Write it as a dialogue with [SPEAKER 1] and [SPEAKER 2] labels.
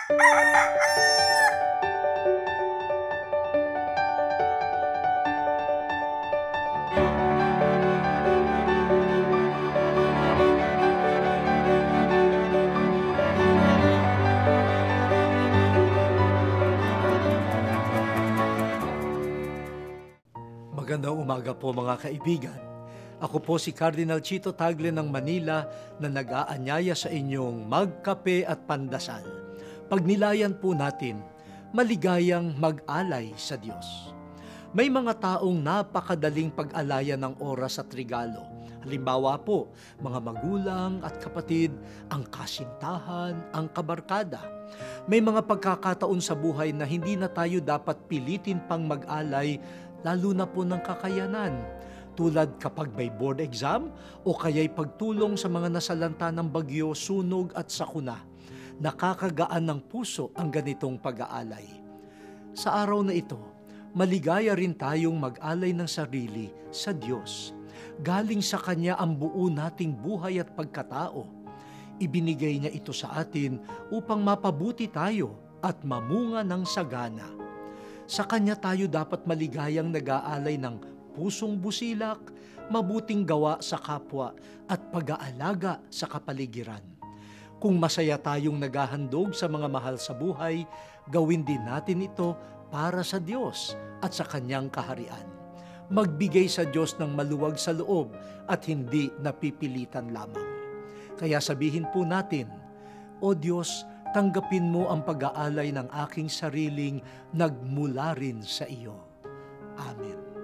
[SPEAKER 1] Magandang umaga po mga kaibigan. Ako po si Cardinal Chito Tagle ng Manila na nag-aanyaya sa inyong magkape at pandasal. Pagnilayan po natin, maligayang mag-alay sa Diyos. May mga taong napakadaling pag-alayan ng oras at regalo. Halimbawa po, mga magulang at kapatid, ang kasintahan, ang kabarkada. May mga pagkakataon sa buhay na hindi na tayo dapat pilitin pang mag-alay, lalo na po ng kakayanan. Tulad kapag may board exam o kaya'y pagtulong sa mga nasalanta ng bagyo, sunog at sakuna. Nakakagaan ng puso ang ganitong pag-aalay. Sa araw na ito, maligaya rin tayong mag-alay ng sarili sa Diyos. Galing sa Kanya ang buo nating buhay at pagkatao. Ibinigay niya ito sa atin upang mapabuti tayo at mamunga ng sagana. Sa Kanya tayo dapat maligayang nag-aalay ng pusong busilak, mabuting gawa sa kapwa at pag-aalaga sa kapaligiran. Kung masaya tayong naghahandog sa mga mahal sa buhay, gawin din natin ito para sa Diyos at sa Kanyang kaharian. Magbigay sa Diyos ng maluwag sa loob at hindi napipilitan lamang. Kaya sabihin po natin, O Diyos, tanggapin mo ang pag-aalay ng aking sariling nagmula rin sa iyo. Amen.